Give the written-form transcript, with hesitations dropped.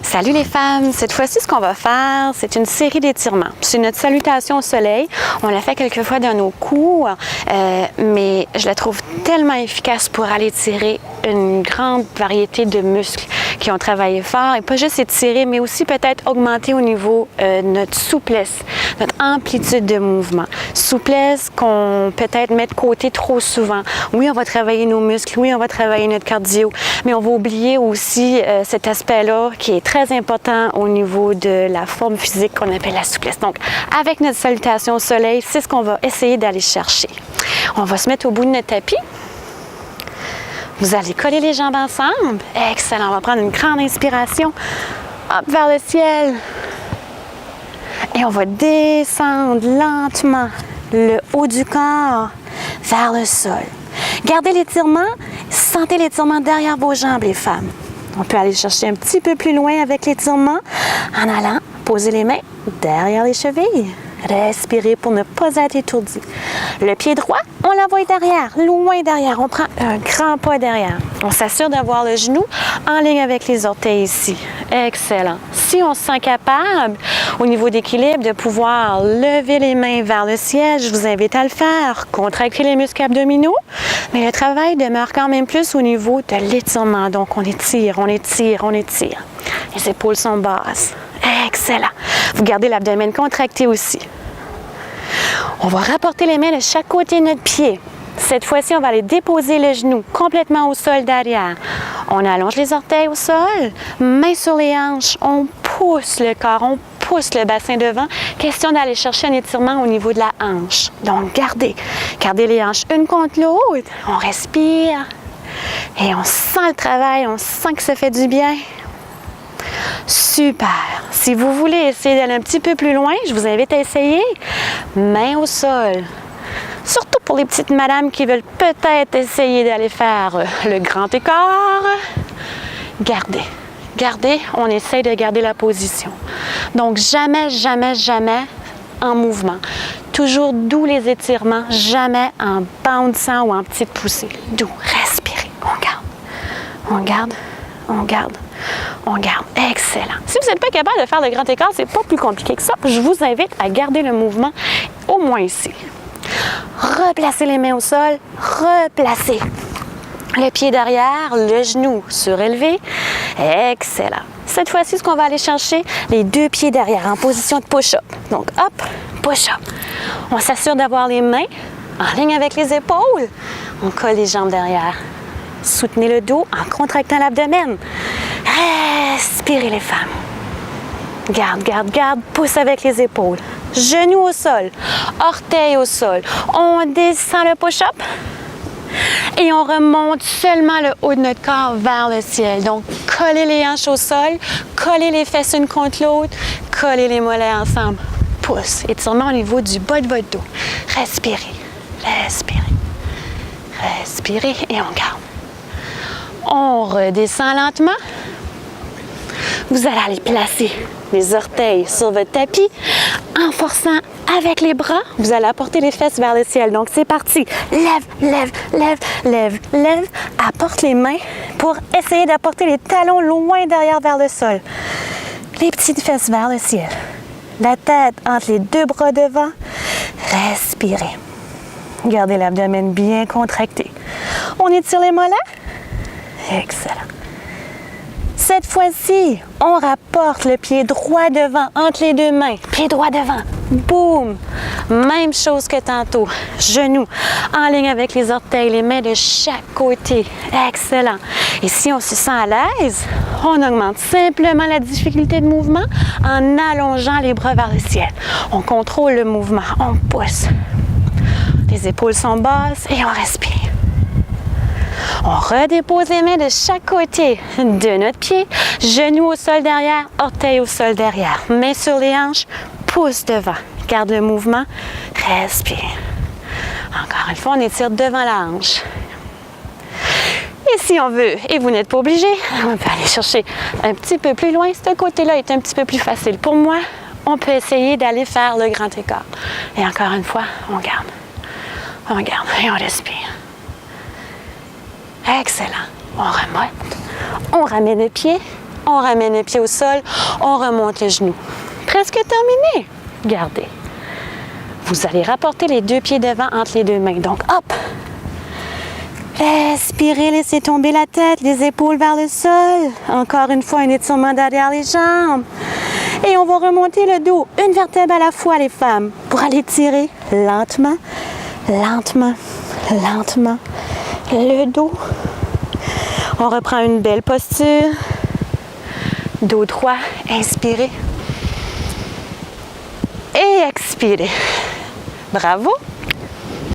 Salut les femmes! Cette fois-ci, ce qu'on va faire, c'est une série d'étirements. C'est notre salutation au soleil. On l'a fait quelques fois dans nos cours, mais je la trouve tellement efficace pour aller tirer une grande variété de muscles qui ont travaillé fort. Et pas juste étirer, mais aussi peut-être augmenter au niveau de notre souplesse, notre amplitude de mouvement. Souplesse qu'on peut-être met de côté trop souvent. Oui, on va travailler nos muscles, oui, on va travailler notre cardio, mais on va oublier aussi cet aspect-là qui est très important au niveau de la forme physique qu'on appelle la souplesse. Donc, avec notre salutation au soleil, c'est ce qu'on va essayer d'aller chercher. On va se mettre au bout de notre tapis. Vous allez coller les jambes ensemble. Excellent. On va prendre une grande inspiration. Hop, vers le ciel. Et on va descendre lentement le haut du corps vers le sol. Gardez l'étirement. Sentez l'étirement derrière vos jambes, les femmes. On peut aller chercher un petit peu plus loin avec l'étirement en allant poser les mains derrière les chevilles. Respirez pour ne pas être étourdi. Le pied droit, on l'envoie derrière, loin derrière. On prend un grand pas derrière. On s'assure d'avoir le genou en ligne avec les orteils ici. Excellent. Si on se sent capable, au niveau d'équilibre, de pouvoir lever les mains vers le ciel, je vous invite à le faire. Contractez les muscles abdominaux, mais le travail demeure quand même plus au niveau de l'étirement. Donc, on étire, on étire, on étire. Les épaules sont basses. Excellent. Vous gardez l'abdomen contracté aussi. On va rapporter les mains de chaque côté de notre pied. Cette fois-ci, on va aller déposer le genou complètement au sol derrière. On allonge les orteils au sol, mains sur les hanches, on pousse le corps, on pousse le bassin devant. Question d'aller chercher un étirement au niveau de la hanche. Donc, gardez les hanches une contre l'autre. On respire et on sent le travail, on sent que ça fait du bien. Super! Si vous voulez essayer d'aller un petit peu plus loin, je vous invite à essayer main au sol. Surtout pour les petites madames qui veulent peut-être essayer d'aller faire le grand écart. Gardez, on essaye de garder la position. Donc jamais, jamais, jamais en mouvement. Toujours doux les étirements, jamais en bounçant ou en petite poussée. Doux, respirez, on garde. Excellent. Si vous n'êtes pas capable de faire le grand écart, c'est pas plus compliqué que ça. Je vous invite à garder le mouvement au moins ici. Replacez les mains au sol, replacez le pied derrière, le genou surélevé. Excellent. Cette fois-ci, ce qu'on va aller chercher, les deux pieds derrière en position de push-up. Donc, hop, push-up. On s'assure d'avoir les mains en ligne avec les épaules. On colle les jambes derrière. Soutenez le dos en contractant l'abdomen. Respirez les femmes. Garde. Pousse avec les épaules. Genoux au sol. Orteils au sol. On descend le push-up. Et on remonte seulement le haut de notre corps vers le ciel. Donc, collez les hanches au sol. Collez les fesses une contre l'autre. Collez les mollets ensemble. Pousse. Étirement au niveau du bas de votre dos. Respirez et on garde. On redescend lentement. Vous allez aller placer les orteils sur votre tapis en forçant avec les bras. Vous allez apporter les fesses vers le ciel. Donc, c'est parti. Lève. Apporte les mains pour essayer d'apporter les talons loin derrière vers le sol. Les petites fesses vers le ciel. La tête entre les deux bras devant. Respirez. Gardez l'abdomen bien contracté. On étire les mollets. Excellent. Cette fois-ci, on rapporte le pied droit devant, entre les deux mains. Pied droit devant. Boum! Même chose que tantôt. Genoux en ligne avec les orteils, les mains de chaque côté. Excellent. Et si on se sent à l'aise, on augmente simplement la difficulté de mouvement en allongeant les bras vers le ciel. On contrôle le mouvement. On pousse. Les épaules sont basses et on respire. On redépose les mains de chaque côté de notre pied. Genoux au sol derrière, orteils au sol derrière. Mains sur les hanches, pouce devant. Garde le mouvement, respire. Encore une fois, on étire devant la hanche. Et si on veut, et vous n'êtes pas obligé, on peut aller chercher un petit peu plus loin. Ce côté-là est un petit peu plus facile. Pour moi, on peut essayer d'aller faire le grand écart. Et encore une fois, on garde et on respire. Excellent. On remonte. On ramène le pied On ramène le pied au sol, on remonte le genou. Presque terminé. Gardez. Vous allez rapporter les deux pieds devant entre les deux mains. Donc, hop! Respirez, laissez tomber la tête, les épaules vers le sol. Encore une fois, un étirement derrière les jambes. Et on va remonter le dos, une vertèbre à la fois, les femmes, pour aller tirer lentement, lentement, lentement le dos. On reprend une belle posture. Dos droit, inspirez. Et expirez. Bravo!